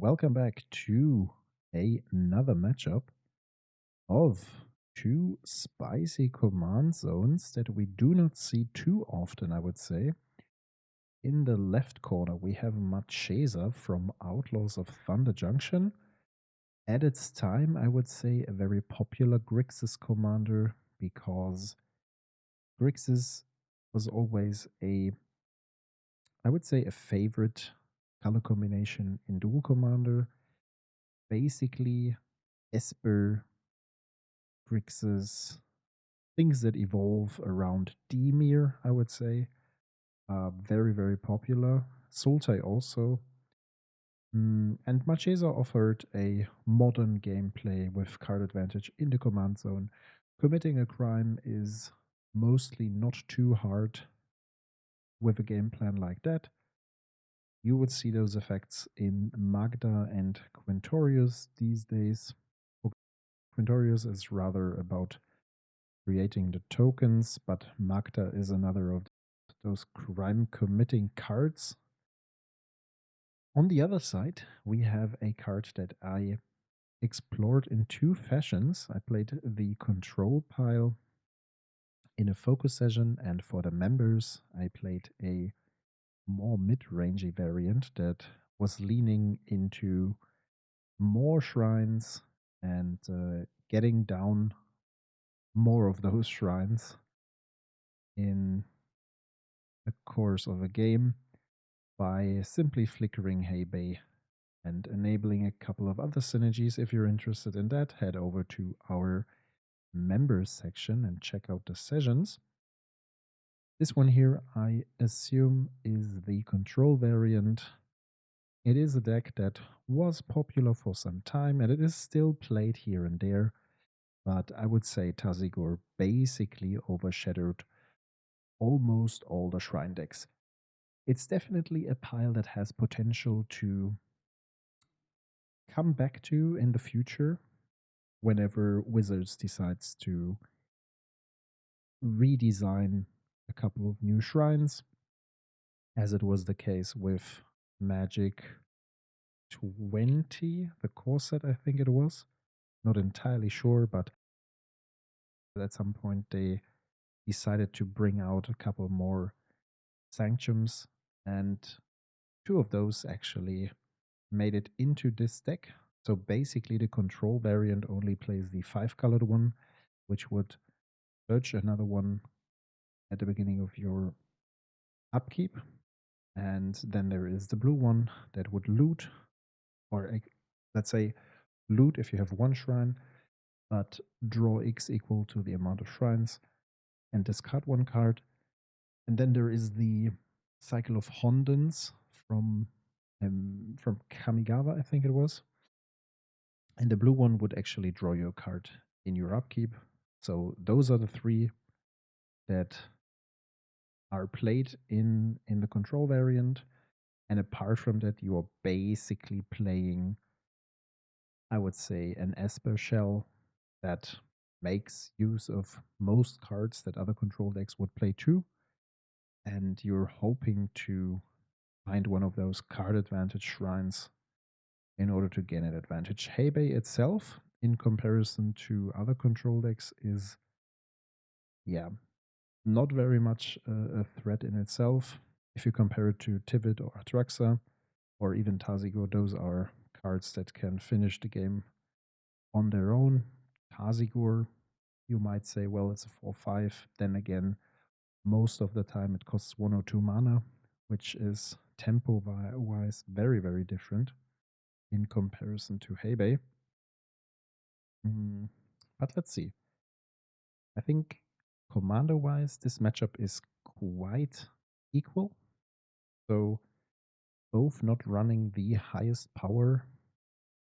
welcome back to another matchup of two spicy command zones that we do not see too often, I would say. In the left corner, we have Marchesa from Outlaws of Thunder Junction. At its time, I would say a very popular Grixis commander because Grixis was always I would say, a favorite color combination in Duel Commander. Basically, Esper, Grixis, things that evolve around Dimir, I would say, are very, very popular. Sultai also. And Marchesa offered a modern gameplay with card advantage in the command zone. Committing a crime is mostly not too hard with a game plan like that. You would see those effects in Magda and Quintorius these days. Quintorius is rather about creating the tokens, but Magda is another of those crime committing cards. On the other side, we have a card that I explored in two fashions. I played the control pile in a focus session, and for the members, I played a more mid-rangey variant that was leaning into more shrines and getting down more of those shrines in the course of a game by simply flickering Hei Bai and enabling a couple of other synergies. If you're interested in that, head over to our members section and check out the sessions. This one here, I assume, is the control variant. It is a deck that was popular for some time and it is still played here and there, but I would say Tazigor basically overshadowed almost all the shrine decks. It's definitely a pile that has potential to come back to in the future whenever Wizards decides to redesign a couple of new shrines, as it was the case with Magic 20, the core set, I think it was. Not entirely sure, but at some point they decided to bring out a couple more sanctums, and two of those actually made it into this deck. So basically the control variant only plays the 5-colored one, which would search another one at the beginning of your upkeep. And then there is the blue one that would loot, or let's say loot if you have one shrine, but draw X equal to the amount of shrines and discard one card. And then there is the cycle of Hondens from Kamigawa, I think it was. And the blue one would actually draw you a card in your upkeep. So those are the three that are played in the control variant. And apart from that, you are basically playing, I would say, an Esper shell that makes use of most cards that other control decks would play too. And you're hoping to find one of those card advantage shrines in order to gain an advantage. Hei Bai itself, in comparison to other control decks, is, yeah, not very much a threat in itself. If you compare it to Tivit or Atraxa or even Tazigor, those are cards that can finish the game on their own. Tazigor, you might say, well, it's a 4-5. Then again, most of the time it costs 1 or 2 mana, which is tempo-wise very, very different in comparison to Hei Bai. But let's see. I think commander-wise, this matchup is quite equal. So both not running the highest power,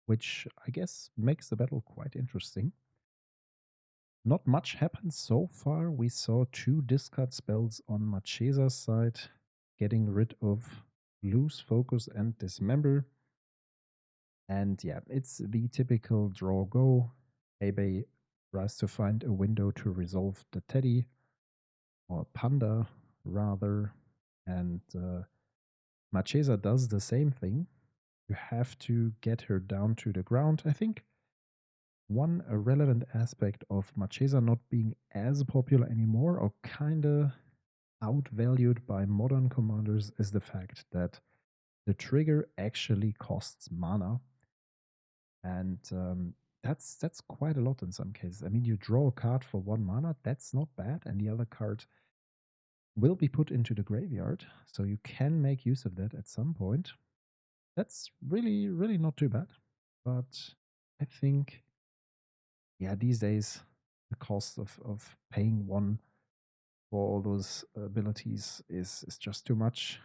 which I guess makes the battle quite interesting. Not much happened so far. We saw 2 discard spells on Marchesa's side, getting rid of Lose Focus and Dismember. And yeah, it's the typical draw go. Hei Bai tries to find a window to resolve the Teddy, or Panda rather, and Marchesa does the same thing You have to get her down to the ground. I think one relevant aspect of Marchesa not being as popular anymore, or kinda outvalued by modern commanders, is the fact that the trigger actually costs mana, and that's quite a lot in some cases. I mean, you draw a card for 1 mana, that's not bad, and the other card will be put into the graveyard, so you can make use of that at some point. That's really, really not too bad. But I think, yeah, these days, the cost of paying one for all those abilities is just too much.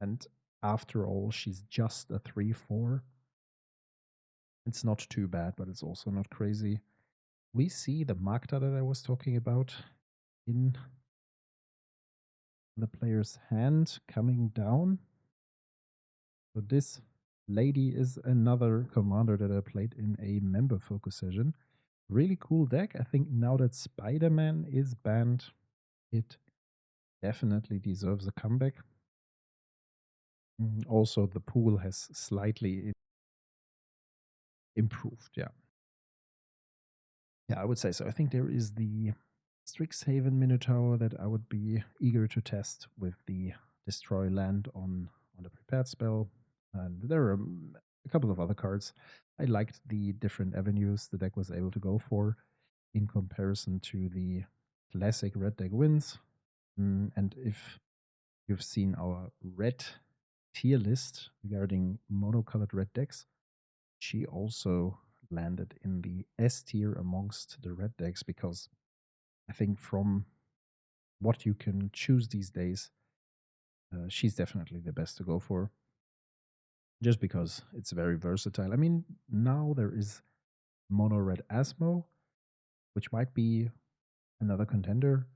And after all, she's just a 3/4. It's not too bad, but it's also not crazy. We see the Magda that I was talking about in the player's hand coming down. So this lady is another commander that I played in a member focus session. Really cool deck. I think now that Spider-Man is banned, it definitely deserves a comeback. Also, the pool has slightly improved. Yeah. Yeah, I would say so. I think there is the Strixhaven Minotaur that I would be eager to test with the Destroy Land on the prepared spell. And there are a couple of other cards. I liked the different avenues the deck was able to go for in comparison to the classic red deck wins. And if you've seen our red tier list regarding monocolored red decks, she also landed in the S tier amongst the red decks because I think from what you can choose these days, she's definitely the best to go for. Just because it's very versatile. I mean, now there is mono red Asmo, which might be another contender,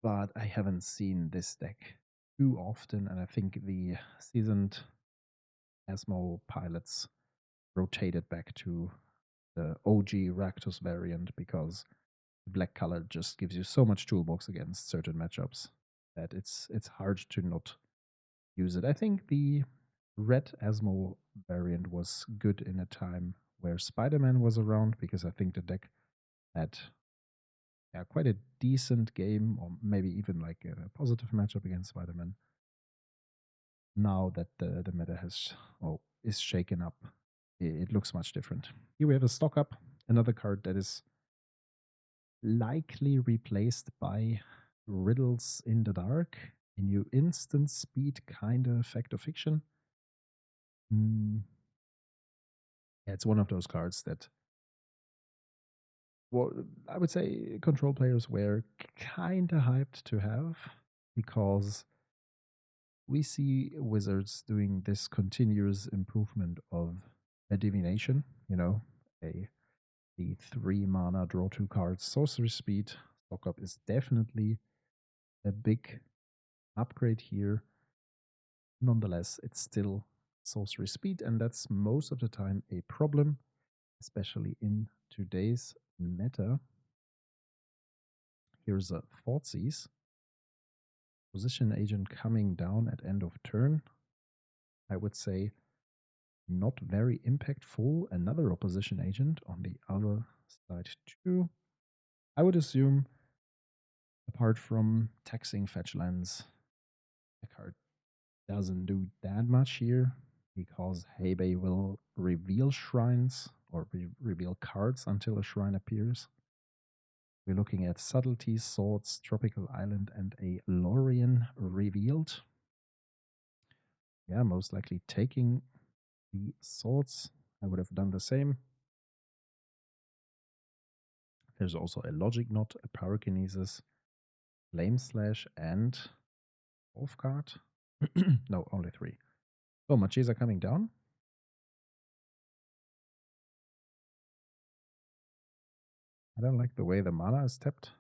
but I haven't seen this deck too often, and I think the seasoned Asmo pilots rotated back to the OG Rakdos variant because the black color just gives you so much toolbox against certain matchups that it's hard to not use it. I think the red Asmo variant was good in a time where Spider-Man was around because I think the deck had quite a decent game, or maybe even like a positive matchup against Spider-Man. Now that the meta has is shaken up, it looks much different. Here we have a stock up, another card that is likely replaced by Riddles in the Dark, a new instant speed kind of fact or fiction. Yeah, it's one of those cards that, well, I would say control players were kind of hyped to have because we see Wizards doing this continuous improvement of a divination, the 3 mana draw 2 cards sorcery speed. Stock up is definitely a big upgrade here. Nonetheless, it's still sorcery speed, and that's most of the time a problem, especially in today's meta. Here's a Thoughtseize. Position agent coming down at end of turn. I would say not very impactful. Another opposition agent on the other side too. I would assume, apart from taxing fetch lands, the card doesn't do that much here because Hei Bai will reveal shrines or reveal cards until a shrine appears. We're looking at Subtleties, Swords, Tropical Island, and a Lorien revealed. Yeah, most likely taking the Swords. I would have done the same. There's also a Logic Knot, a Pyrokinesis, Flame Slash, and off card. No, only 3. So Marchesa coming down. I don't like the way the mana is tapped.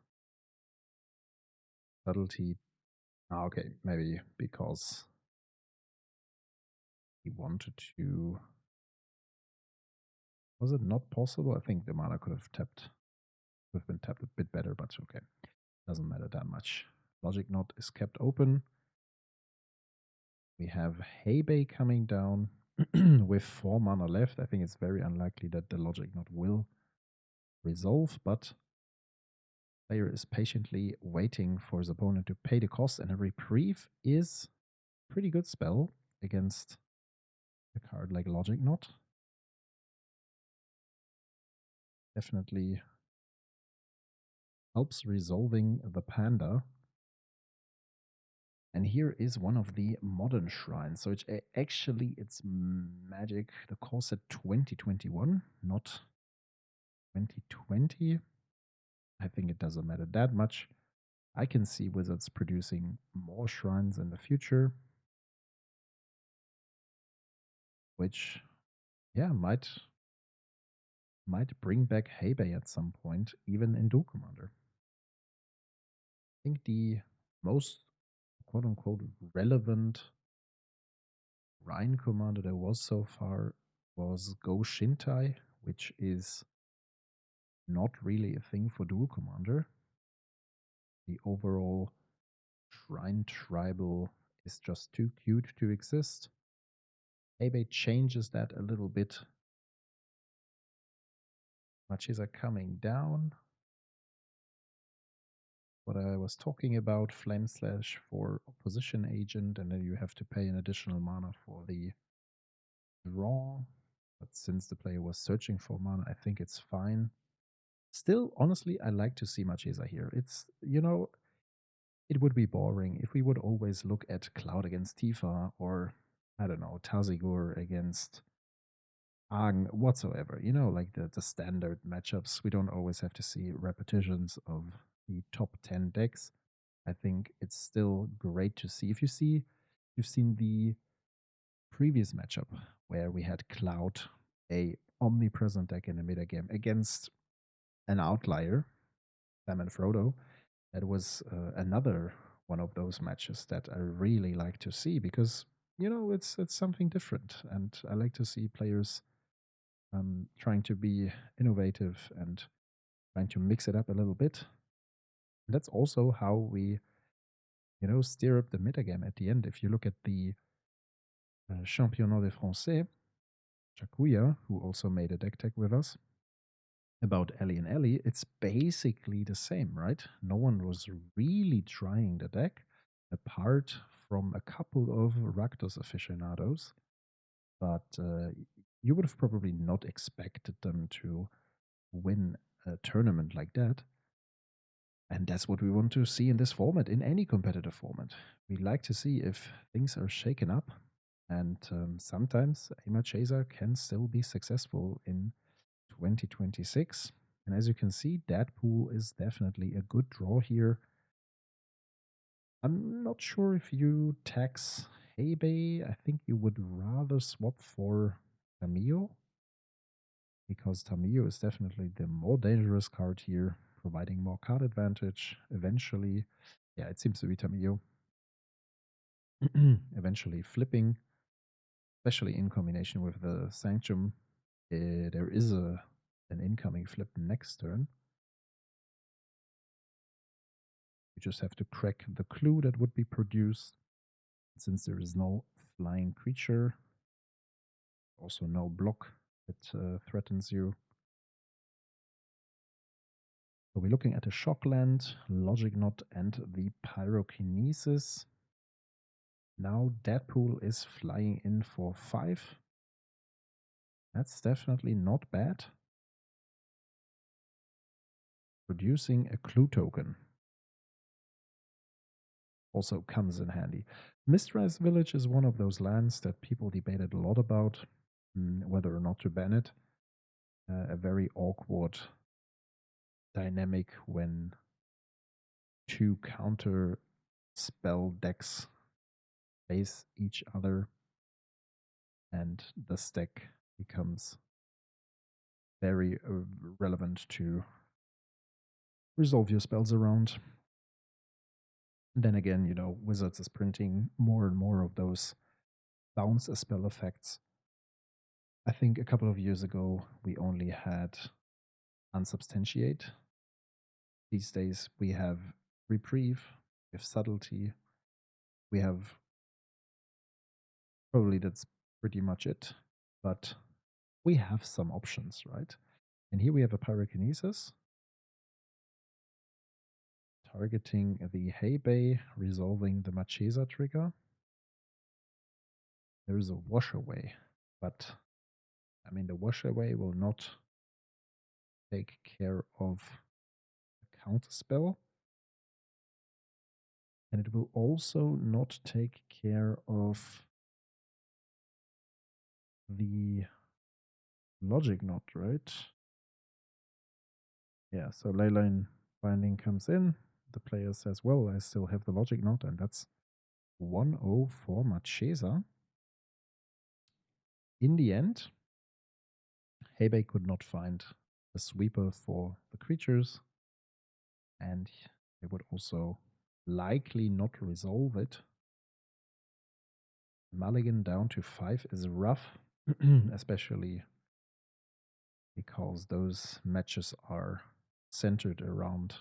Subtlety. Okay, maybe because he wanted to. Was it not possible? I think the mana could have been tapped a bit better, but okay. Doesn't matter that much. Logic Knot is kept open. We have Hei Bai coming down with 4 mana left. I think it's very unlikely that the Logic Knot will resolve, but player is patiently waiting for his opponent to pay the cost, and a Reprieve is a pretty good spell against a card like Logic Knot. Definitely helps resolving the Panda. And here is one of the modern shrines. So it's Magic, the core set 2021, not 2020. I think it doesn't matter that much. I can see Wizards producing more shrines in the future, which, yeah, might bring back Hei Bai at some point, even in Duel Commander. I think the most quote unquote relevant Rhine commander there was so far was Go Shintai, which is not really a thing for Duel Commander. The overall Shrine Tribal is just too cute to exist. Hei Bai changes that a little bit. Marchesa coming down. What I was talking about, Flame Slash for Opposition Agent, and then you have to pay an additional mana for the draw. But since the player was searching for mana, I think it's fine. Still, honestly, I like to see Marchesa here. It's, it would be boring if we would always look at Cloud against Tifa or, I don't know, Tazigur against Arg whatsoever. Like the standard matchups. We don't always have to see repetitions of the top 10 decks. I think it's still great to see. You've seen the previous matchup where we had Cloud, a omnipresent deck in the metagame against an outlier, Sam and Frodo. That was another one of those matches that I really like to see because it's something different, and I like to see players trying to be innovative and trying to mix it up a little bit. And that's also how we steer up the metagame at the end. If you look at the Championnat de Français, Chakuya, who also made a deck tech with us, about Ellie and Ellie, it's basically the same, right? No one was really trying the deck, apart from a couple of Rakdos aficionados, but you would have probably not expected them to win a tournament like that. And that's what we want to see in this format, in any competitive format. We like to see if things are shaken up, and sometimes a Marchesa can still be successful in 2026. And as you can see, Deadpool is definitely a good draw here. I'm not sure if you tax Hei Bai. I think you would rather swap for Tamiyo, because Tamiyo is definitely the more dangerous card here, providing more card advantage. Eventually, yeah, it seems to be Tamiyo. Eventually flipping, especially in combination with the Sanctum. There is an incoming flip next turn. You just have to crack the clue that would be produced. Since there is no flying creature, also no block that threatens you. So we're looking at a Shockland, Logic Knot, and the Pyrokinesis. Now Deadpool is flying in for 5. That's definitely not bad. Producing a clue token also comes in handy. Mistrise Village is one of those lands that people debated a lot about, whether or not to ban it. A very awkward dynamic when two counter spell decks face each other and the stack becomes very relevant to resolve your spells around. And then again, Wizards is printing more and more of those bounce a spell effects. I think a couple of years ago, we only had Unsubstantiate. These days, we have Reprieve, we have Subtlety, we have Probably that's pretty much it. But we have some options, right? And here we have a pyrokinesis targeting the Hei Bai, resolving the Marchesa trigger. There is a wash away, but I mean the wash away will not take care of the counter spell. And it will also not take care of the logic knot, right? Yeah, so Leyline Binding comes in. The player says, well, I still have the logic knot, and that's 1-0 for Marchesa. In the end, Hei Bai could not find a sweeper for the creatures, and they would also likely not resolve it. Mulligan down to 5 is rough, especially because those matches are centered around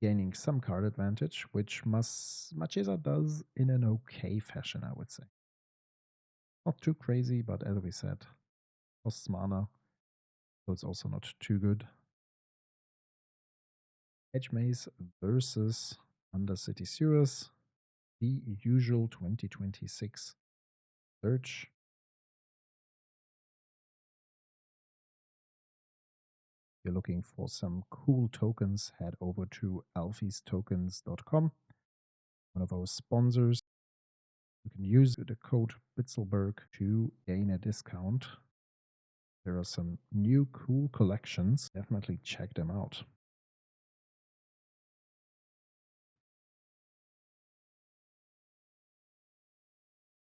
gaining some card advantage, which Marchesa does in an okay fashion, I would say. Not too crazy, but as we said, costs mana, so it's also not too good. Edge Maze versus Undercity Sewers, the usual 2026 search. If you're looking for some cool tokens, head over to alphystokens.com, one of our sponsors. You can use the code bitzelberg to gain a discount. There are some new cool collections. Definitely check them out.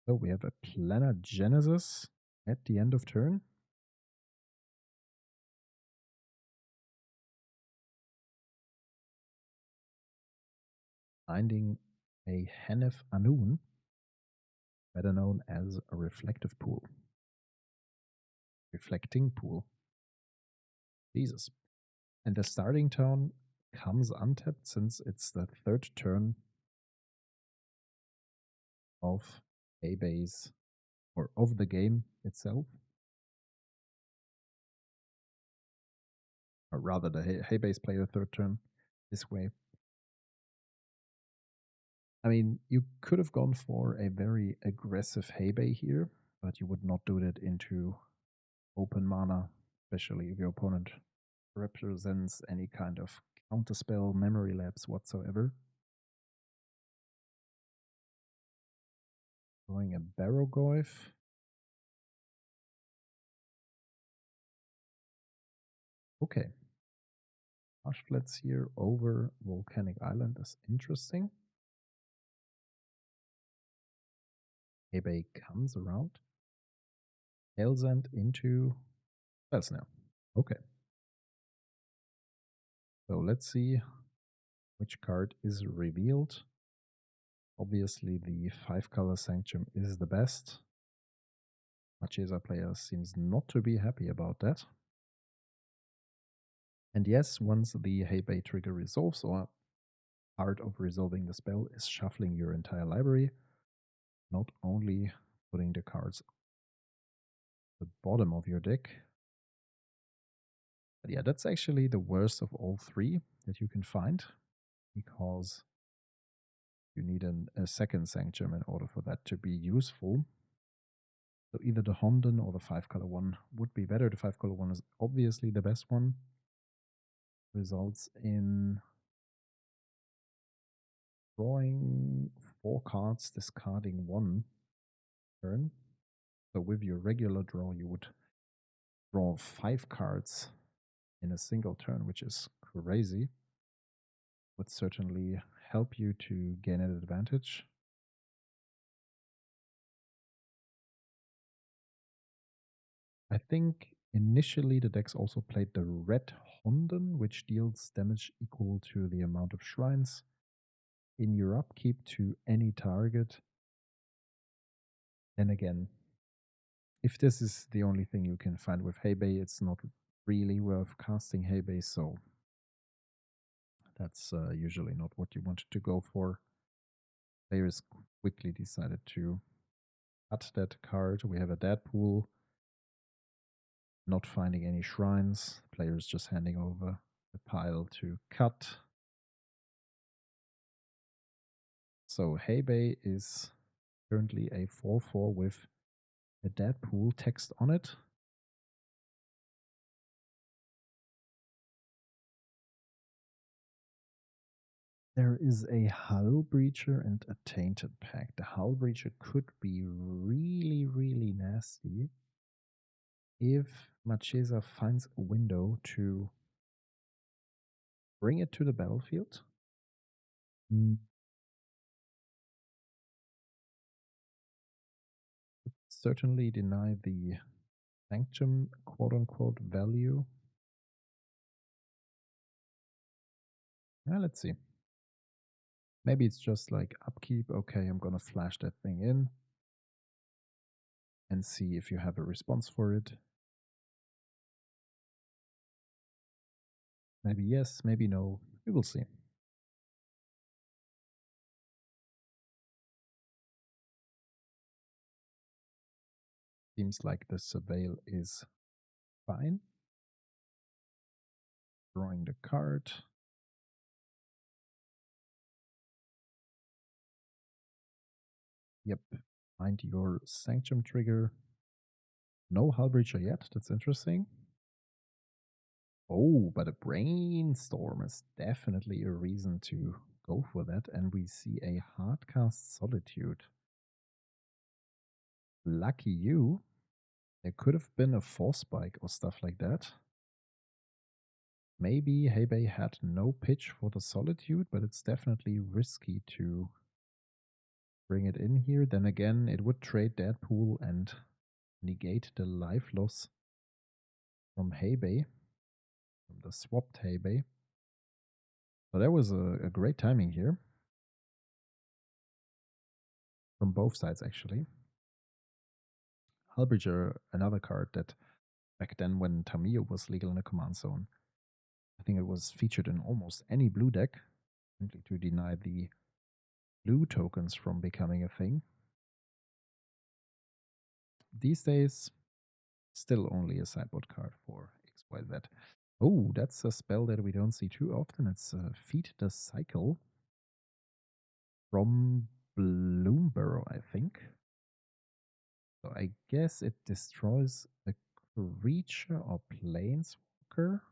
So we have a Planet Genesis at the end of turn. Finding a Hanef Anun, better known as a reflective pool. Reflecting pool. Jesus. And the starting turn comes untapped since it's the third turn of Hei Bai's or of the game itself. Or rather, the Hei Bai's play the third turn this way. I mean, you could have gone for a very aggressive Hei Bai here, but you would not do that into open mana, especially if your opponent represents any kind of counterspell, memory lapse whatsoever. Drawing a Barrogoyf. Okay. Marshflats here over Volcanic Island is interesting. Hei Bai comes around. Elzand into Spellsnare. Okay. So let's see which card is revealed. Obviously, the 5-color Sanctum is the best. Marchesa player seems not to be happy about that. And yes, once the Hei Bai trigger resolves, or part of resolving the spell is shuffling your entire library, not only putting the cards at the bottom of your deck. But yeah, that's actually the worst of all three that you can find, because you need a second Sanctum in order for that to be useful. So either the Honden or the 5-color one would be better. The 5-color one is obviously the best one. Results in drawing 4 cards, discarding 1 turn. So with your regular draw, you would draw 5 cards in a single turn, which is crazy. Would certainly help you to gain an advantage. I think initially the decks also played the red Honden, which deals damage equal to the amount of shrines in your upkeep to any target. Then again, if this is the only thing you can find with Hei Bai, it's not really worth casting Hei Bai, so that's usually not what you want to go for. Players quickly decided to cut that card. We have a Deadpool, not finding any shrines. Players just handing over the pile to cut. So Hei Bai is currently a 4/4 with a Deadpool text on it. There is a Hull Breacher and a Tainted Pact. The Hull Breacher could be really, really nasty if Marchesa finds a window to bring it to the battlefield. Certainly deny the sanctum quote-unquote value. Let's see. Maybe it's just like upkeep. Okay, I'm gonna flash that thing in and see if you have a response for it. Maybe yes, maybe no. We will see. Seems like the surveil is fine. Drawing the card. Yep. Find your sanctum trigger. No Hull Breacher yet. That's interesting. Oh, but a brainstorm is definitely a reason to go for that. And we see a hardcast Solitude. Lucky you. There could have been a force spike or stuff like that. Maybe Hei Bai had no pitch for the Solitude, but it's definitely risky to bring it in here. Then again, it would trade Deadpool and negate the life loss from Hei Bai, from the swapped Hei Bai. So that was a great timing here. From both sides, actually. Hull Breacher, another card that back then when Tamiyo was legal in the command zone, I think it was featured in almost any blue deck, simply to deny the blue tokens from becoming a thing. These days, still only a sideboard card for XYZ. Oh, that's a spell that we don't see too often. It's Feed the Cycle from Bloomburrow, I think. So I guess it destroys a creature or planeswalker.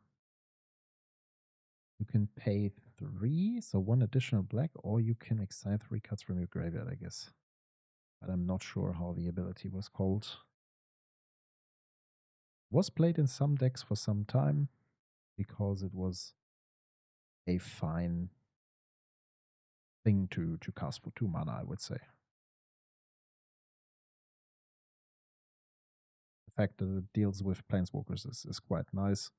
You can pay 3, so 1 additional black, or you can exile 3 cards from your graveyard, I guess. But I'm not sure how the ability was called. Was played in some decks for some time because it was a fine thing to cast for 2 mana, I would say. The fact that it deals with planeswalkers is quite nice.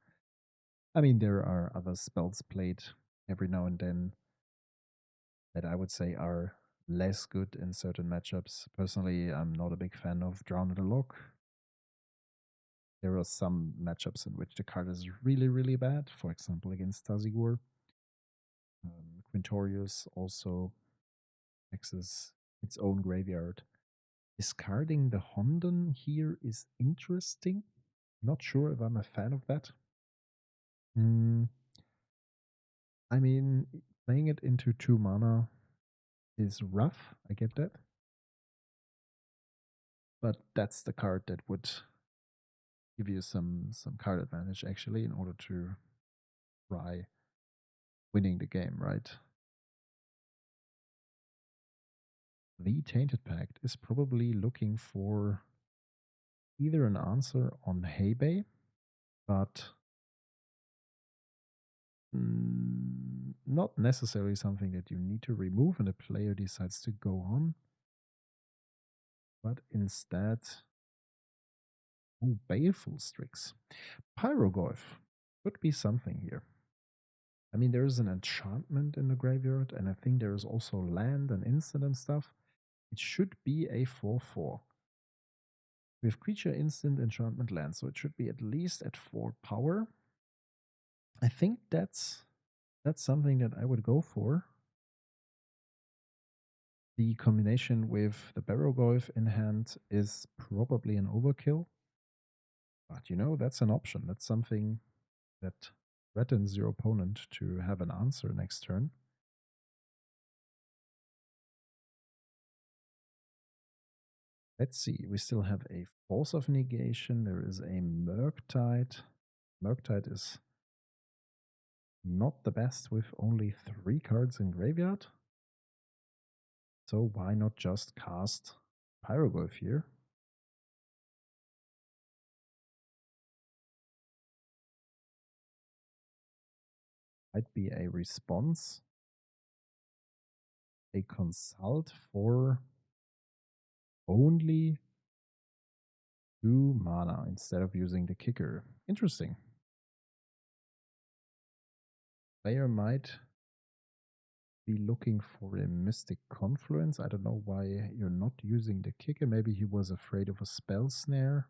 I mean, there are other spells played every now and then that I would say are less good in certain matchups. Personally, I'm not a big fan of Drown in the Loch. There are some matchups in which the card is really, really bad. For example, against Tazigor. Quintorius also access its own graveyard. Discarding the Honden here is interesting. Not sure if I'm a fan of that. I mean, playing it into 2 mana is rough. I get that. But that's the card that would give you some card advantage, actually, in order to try winning the game, right? The Tainted Pact is probably looking for either an answer on Hei Bai, but not necessarily something that you need to remove and the player decides to go on, but instead, Baleful Strix. Pyroglyph could be something here. I mean, there is an enchantment in the graveyard, and I think there is also land and instant and stuff. It should be a 4/4. We have creature, instant, enchantment, land, so it should be at least at 4 power. I think that's something that I would go for. The combination with the Barrowgolf in hand is probably an overkill. But you know, that's an option. That's something that threatens your opponent to have an answer next turn. Let's see, we still have a Force of Negation. There is a Murktide. Murktide is not the best with only 3 cards in graveyard. So why not just cast Pyroglyph here? Might be a response. A consult for only 2 mana instead of using the kicker. Interesting. Player might be looking for a Mystic Confluence. I don't know why you're not using the kicker. Maybe he was afraid of a Spell Snare,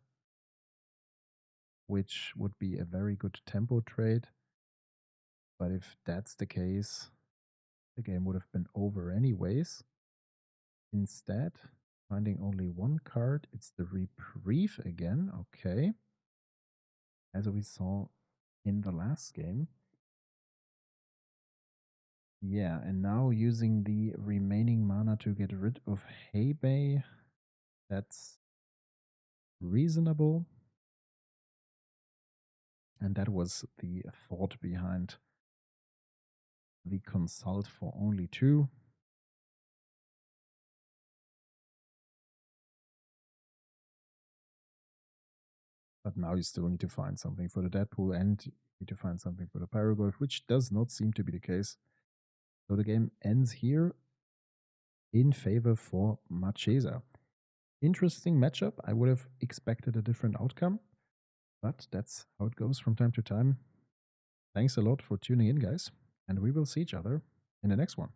which would be a very good tempo trade. But if that's the case, the game would have been over anyways. Instead, finding only 1 card, it's the Reprieve again. Okay. As we saw in the last game. Yeah, and now using the remaining mana to get rid of Hei Bai. That's reasonable. And that was the thought behind the consult for only 2. But now you still need to find something for the Deadpool and you need to find something for the Pyroglyph, which does not seem to be the case. So the game ends here in favor for Marchesa. Interesting matchup. I would have expected a different outcome, but that's how it goes from time to time. Thanks a lot for tuning in, guys, and we will see each other in the next one.